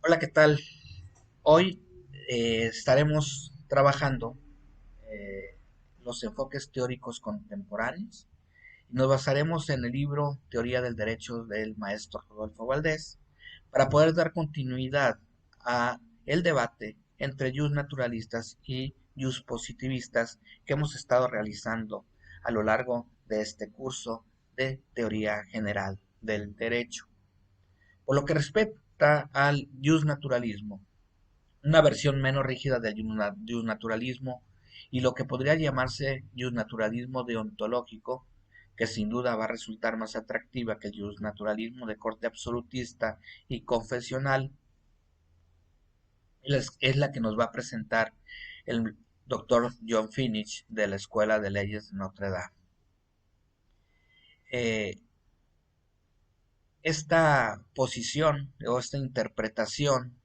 Hola, ¿qué tal? Hoy estaremos trabajando los enfoques teóricos contemporáneos y nos basaremos en el libro Teoría del Derecho del maestro Rodolfo Valdés para poder dar continuidad a el debate entre naturalistas y positivistas que hemos estado realizando a lo largo de este curso de Teoría General del Derecho. Por lo que respecta al naturalismo, una versión menos rígida del naturalismo y lo que podría llamarse naturalismo deontológico, que sin duda va a resultar más atractiva que el naturalismo de corte absolutista y confesional, es la que nos va a presentar el doctor John Finich de la Escuela de Leyes de Notre Dame. Eh, esta posición o esta interpretación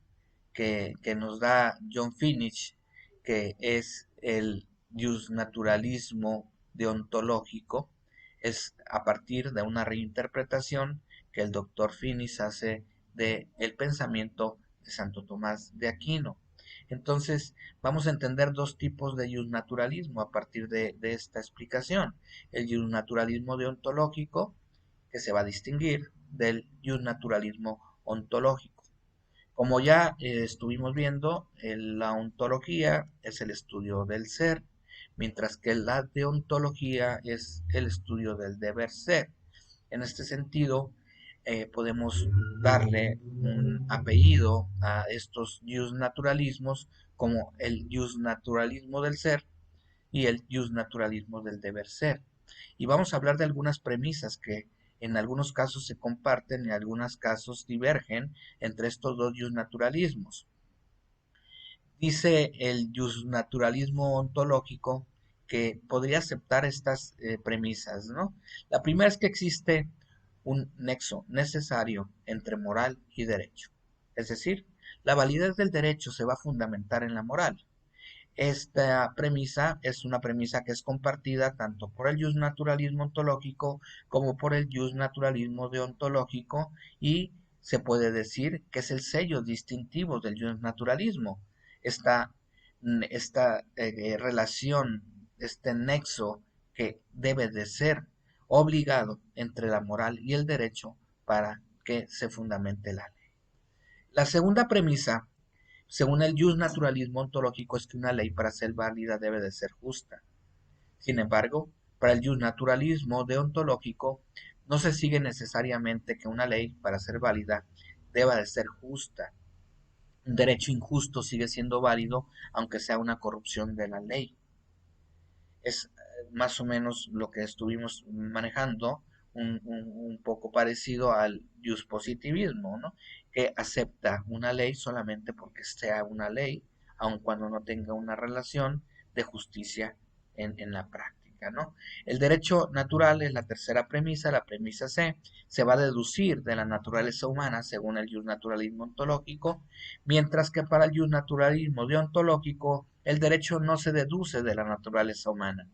que nos da John Finich, que es el justnaturalismo deontológico, es a partir de una reinterpretación que el doctor Finich hace de el pensamiento de Santo Tomás de Aquino. Entonces, vamos a entender dos tipos de justnaturalismo a partir de esta explicación. El justnaturalismo deontológico, que se va a distinguir del justnaturalismo ontológico. Como ya estuvimos viendo, la ontología es el estudio del ser, mientras que la deontología es el estudio del deber ser. En este sentido, podemos darle un apellido a estos naturalismos como el naturalismo del ser y el naturalismo del deber ser. Y vamos a hablar de algunas premisas que en algunos casos se comparten y en algunos casos divergen entre estos dos naturalismos. Dice el naturalismo ontológico que podría aceptar estas premisas, ¿no? La primera es que existe un nexo necesario entre moral y derecho. Es decir, la validez del derecho se va a fundamentar en la moral. Esta premisa es una premisa que es compartida tanto por el justnaturalismo ontológico como por el justnaturalismo deontológico y se puede decir que es el sello distintivo del justnaturalismo. Esta, esta relación, este nexo que debe de ser obligado entre la moral y el derecho para que se fundamente la ley. La segunda premisa, según el justnaturalismo ontológico, es que una ley para ser válida debe de ser justa. Sin embargo, para el justnaturalismo deontológico no se sigue necesariamente que una ley para ser válida deba de ser justa. Un derecho injusto sigue siendo válido aunque sea una corrupción de la ley. Es más o menos lo que estuvimos manejando, un poco parecido al positivismo, ¿no? Que acepta una ley solamente porque sea una ley, aun cuando no tenga una relación de justicia en la práctica, ¿no? El derecho natural es la tercera premisa, la premisa C, se va a deducir de la naturaleza humana según el naturalismo ontológico, mientras que para el naturalismo deontológico el derecho no se deduce de la naturaleza humana.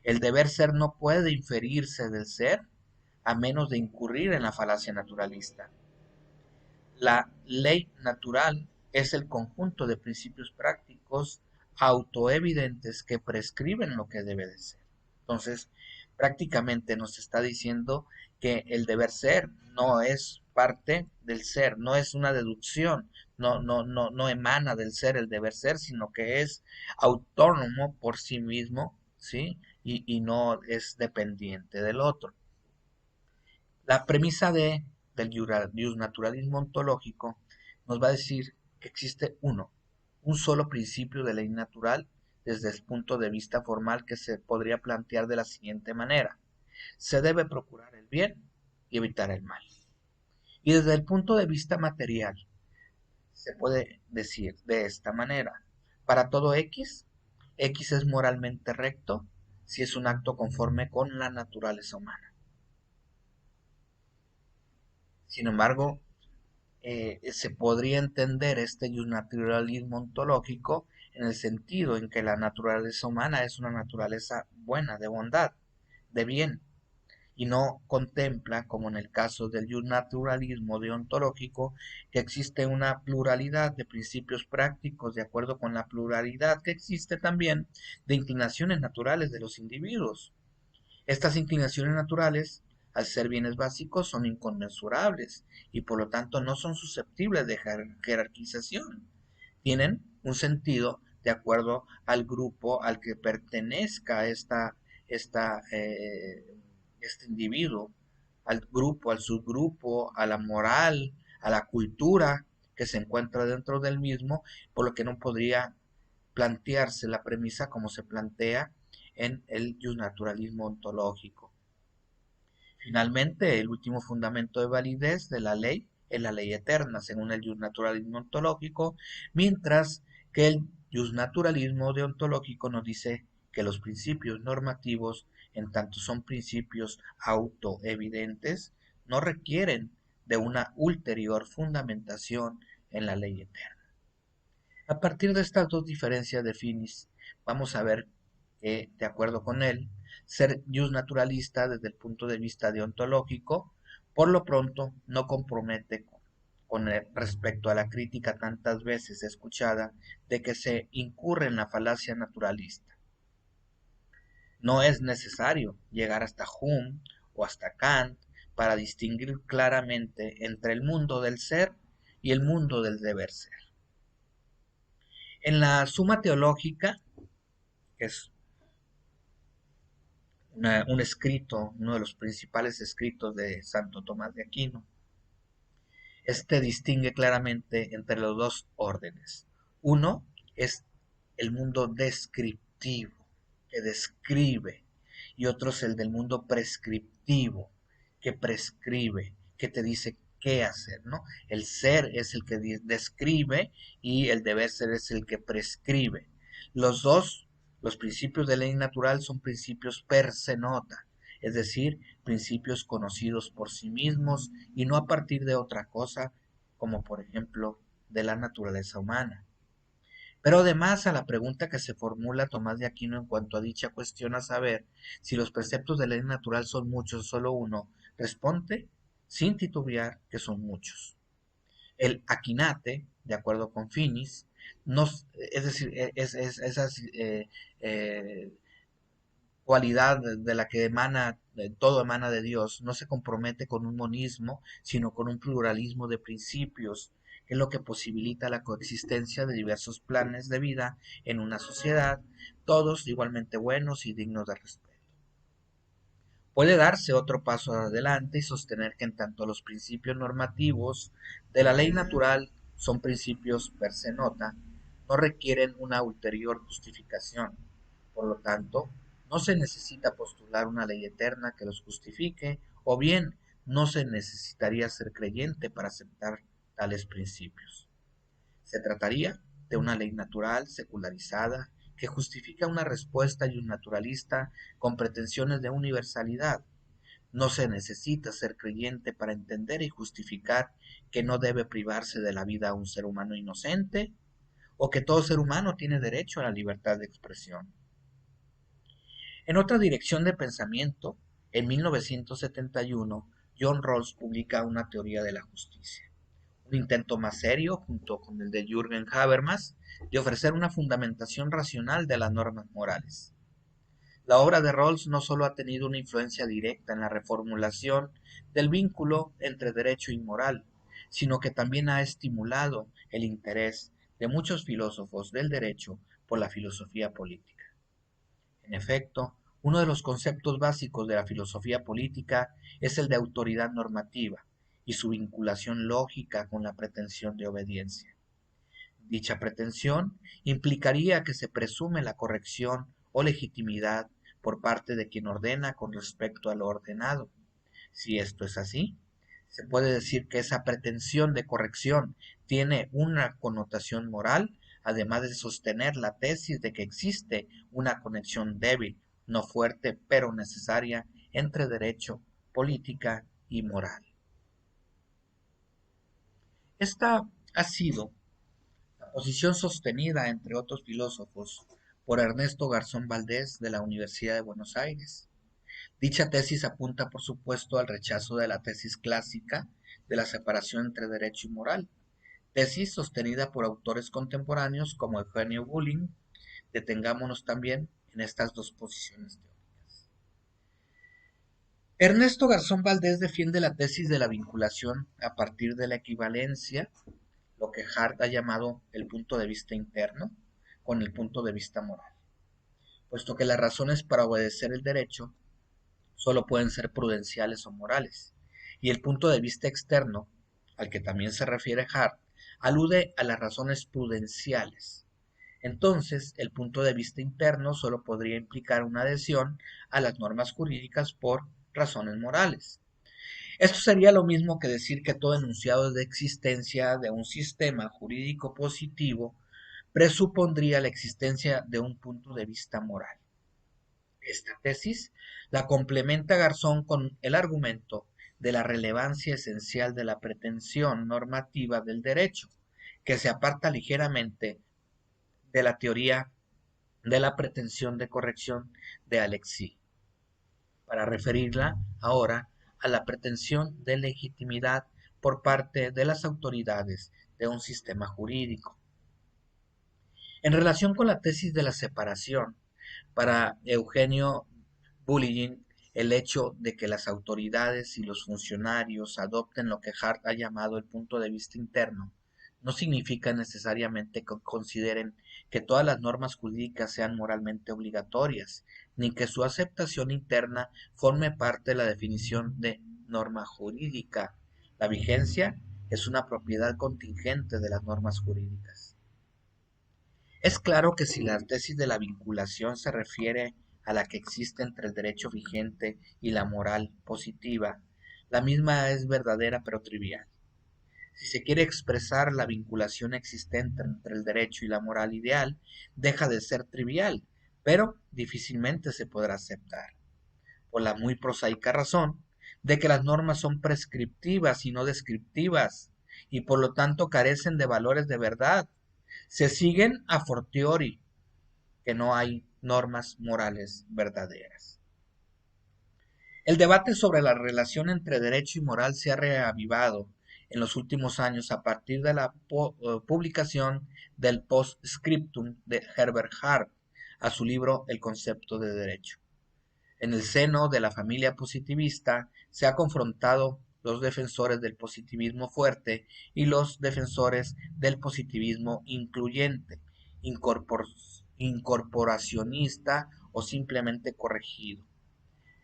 El deber ser no puede inferirse del ser a menos de incurrir en la falacia naturalista. La ley natural es el conjunto de principios prácticos autoevidentes que prescriben lo que debe de ser. Entonces, prácticamente nos está diciendo que el deber ser no es parte del ser, no es una deducción, no emana del ser el deber ser, sino que es autónomo por sí mismo, ¿sí? Y no es dependiente del otro. La premisa del naturalismo ontológico nos va a decir que existe un solo principio de ley natural desde el punto de vista formal que se podría plantear de la siguiente manera. Se debe procurar el bien y evitar el mal. Y desde el punto de vista material se puede decir de esta manera. Para todo X, X es moralmente recto si es un acto conforme con la naturaleza humana. Sin embargo, se podría entender este naturalismo ontológico en el sentido en que la naturaleza humana es una naturaleza buena, de bondad, de bien, y no contempla, como en el caso del naturalismo deontológico, que existe una pluralidad de principios prácticos de acuerdo con la pluralidad que existe también de inclinaciones naturales de los individuos. Estas inclinaciones naturales, al ser bienes básicos, son inconmensurables y por lo tanto no son susceptibles de jerarquización. Tienen un sentido de acuerdo al grupo al que pertenezca esta, este individuo, al grupo, al subgrupo, a la moral, a la cultura que se encuentra dentro del mismo, por lo que no podría plantearse la premisa como se plantea en el naturalismo ontológico. Finalmente, el último fundamento de validez de la ley es la ley eterna, según el naturalismo ontológico, mientras que el naturalismo deontológico nos dice que los principios normativos, en tanto son principios autoevidentes, no requieren de una ulterior fundamentación en la ley eterna. A partir de estas dos diferencias de Finis, vamos a ver que, de acuerdo con él, ser naturalista desde el punto de vista deontológico, por lo pronto no compromete con respecto a la crítica tantas veces escuchada de que se incurre en la falacia naturalista. No es necesario llegar hasta Hume o hasta Kant para distinguir claramente entre el mundo del ser y el mundo del deber ser. En la Suma Teológica, que es un escrito, uno de los principales escritos de Santo Tomás de Aquino, este distingue claramente entre los dos órdenes. Uno es el mundo descriptivo, que describe, y otro es el del mundo prescriptivo, que prescribe, que te dice qué hacer, ¿no? El ser es el que describe y el deber ser es el que prescribe. Los dos, los principios de ley natural son principios per se nota, es decir, principios conocidos por sí mismos y no a partir de otra cosa, como por ejemplo de la naturaleza humana. Pero además a la pregunta que se formula Tomás de Aquino en cuanto a dicha cuestión, a saber si los preceptos de ley natural son muchos o solo uno, responde sin titubear que son muchos. El aquinate, de acuerdo con Finis, es decir, esas cualidad de la que emana, todo emana de Dios, no se compromete con un monismo, sino con un pluralismo de principios, que es lo que posibilita la coexistencia de diversos planes de vida en una sociedad, todos igualmente buenos y dignos de respeto. Puede darse otro paso adelante y sostener que en tanto los principios normativos de la ley natural son principios per se nota, no requieren una ulterior justificación. Por lo tanto, no se necesita postular una ley eterna que los justifique, o bien no se necesitaría ser creyente para aceptar tales principios. Se trataría de una ley natural, secularizada, que justifica una respuesta y un naturalista con pretensiones de universalidad. No se necesita ser creyente para entender y justificar que no debe privarse de la vida a un ser humano inocente o que todo ser humano tiene derecho a la libertad de expresión. En otra dirección de pensamiento, en 1971, John Rawls publica una teoría de la justicia, un intento más serio, junto con el de Jürgen Habermas, de ofrecer una fundamentación racional de las normas morales. La obra de Rawls no solo ha tenido una influencia directa en la reformulación del vínculo entre derecho y moral, sino que también ha estimulado el interés de muchos filósofos del derecho por la filosofía política. En efecto, uno de los conceptos básicos de la filosofía política es el de autoridad normativa y su vinculación lógica con la pretensión de obediencia. Dicha pretensión implicaría que se presume la corrección o legitimidad por parte de quien ordena con respecto a lo ordenado. Si esto es así, se puede decir que esa pretensión de corrección tiene una connotación moral, además de sostener la tesis de que existe una conexión débil, no fuerte, pero necesaria entre derecho, política y moral. Esta ha sido la posición sostenida, entre otros filósofos, por Ernesto Garzón Valdés de la Universidad de Buenos Aires, Dicha tesis apunta, por supuesto, al rechazo de la tesis clásica de la separación entre derecho y moral, tesis sostenida por autores contemporáneos como Eugenio Bulling. Detengámonos también en estas dos posiciones teóricas. Ernesto Garzón Valdés defiende la tesis de la vinculación a partir de la equivalencia, lo que Hart ha llamado el punto de vista interno, con el punto de vista moral, puesto que las razones para obedecer el derecho solo pueden ser prudenciales o morales, y el punto de vista externo, al que también se refiere Hart, alude a las razones prudenciales. Entonces, el punto de vista interno solo podría implicar una adhesión a las normas jurídicas por razones morales. Esto sería lo mismo que decir que todo enunciado de existencia de un sistema jurídico positivo presupondría la existencia de un punto de vista moral. Esta tesis la complementa Garzón con el argumento de la relevancia esencial de la pretensión normativa del derecho, que se aparta ligeramente de la teoría de la pretensión de corrección de Alexis, para referirla ahora a la pretensión de legitimidad por parte de las autoridades de un sistema jurídico. En relación con la tesis de la separación, para Eugenio Bulling, el hecho de que las autoridades y los funcionarios adopten lo que Hart ha llamado el punto de vista interno no significa necesariamente que consideren que todas las normas jurídicas sean moralmente obligatorias, ni que su aceptación interna forme parte de la definición de norma jurídica. La vigencia es una propiedad contingente de las normas jurídicas. Es claro que si la tesis de la vinculación se refiere a la que existe entre el derecho vigente y la moral positiva, la misma es verdadera pero trivial. Si se quiere expresar la vinculación existente entre el derecho y la moral ideal, deja de ser trivial, pero difícilmente se podrá aceptar, por la muy prosaica razón de que las normas son prescriptivas y no descriptivas, y por lo tanto carecen de valores de verdad. Se siguen a fortiori que no hay normas morales verdaderas. El debate sobre la relación entre derecho y moral se ha reavivado en los últimos años a partir de la publicación del Postscriptum de Herbert Hart a su libro El concepto de derecho. En el seno de la familia positivista se ha confrontado los defensores del positivismo fuerte y los defensores del positivismo incluyente, incorporacionista o simplemente corregido.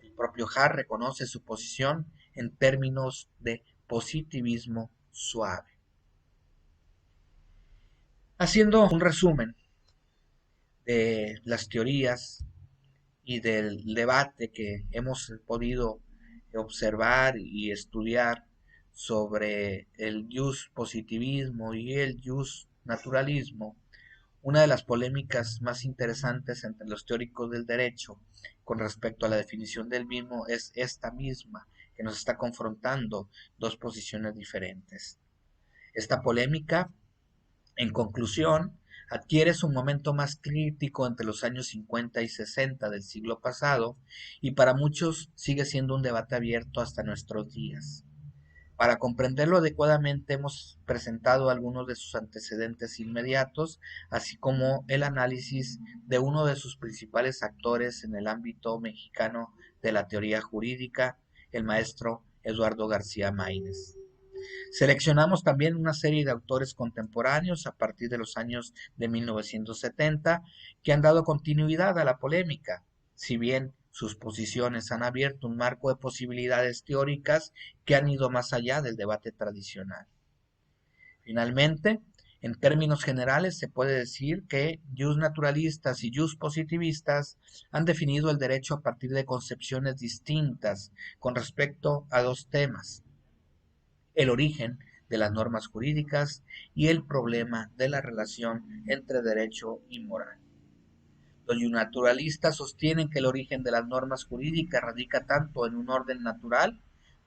El propio Hart reconoce su posición en términos de positivismo suave. Haciendo un resumen de las teorías y del debate que hemos podido observar y estudiar sobre el jus positivismo y el jus naturalismo, una de las polémicas más interesantes entre los teóricos del derecho con respecto a la definición del mismo es esta misma, que nos está confrontando dos posiciones diferentes. Esta polémica, en conclusión, adquiere su momento más crítico entre los años 50 y 60 del siglo pasado y para muchos sigue siendo un debate abierto hasta nuestros días. Para comprenderlo adecuadamente hemos presentado algunos de sus antecedentes inmediatos, así como el análisis de uno de sus principales actores en el ámbito mexicano de la teoría jurídica, el maestro Eduardo García Maínez. Seleccionamos también una serie de autores contemporáneos a partir de los años de 1970 que han dado continuidad a la polémica, si bien sus posiciones han abierto un marco de posibilidades teóricas que han ido más allá del debate tradicional. Finalmente, en términos generales, se puede decir que jus naturalistas y jus positivistas han definido el derecho a partir de concepciones distintas con respecto a dos temas: el origen de las normas jurídicas y el problema de la relación entre derecho y moral. Los naturalistas sostienen que el origen de las normas jurídicas radica tanto en un orden natural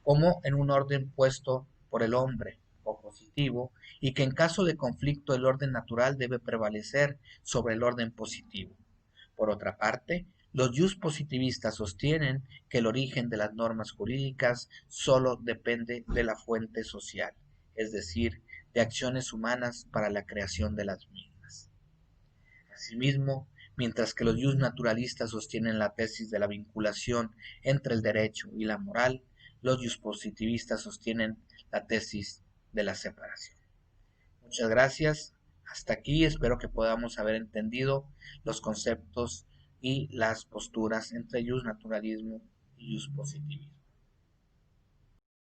como en un orden puesto por el hombre, o positivo, y que en caso de conflicto el orden natural debe prevalecer sobre el orden positivo. Por otra parte, Los positivistas sostienen que el origen de las normas jurídicas solo depende de la fuente social, es decir, de acciones humanas para la creación de las mismas. Asimismo, mientras que los naturalistas sostienen la tesis de la vinculación entre el derecho y la moral, los positivistas sostienen la tesis de la separación. Muchas gracias. Hasta aquí espero que podamos haber entendido los conceptos y las posturas entre naturalismo y positivismo.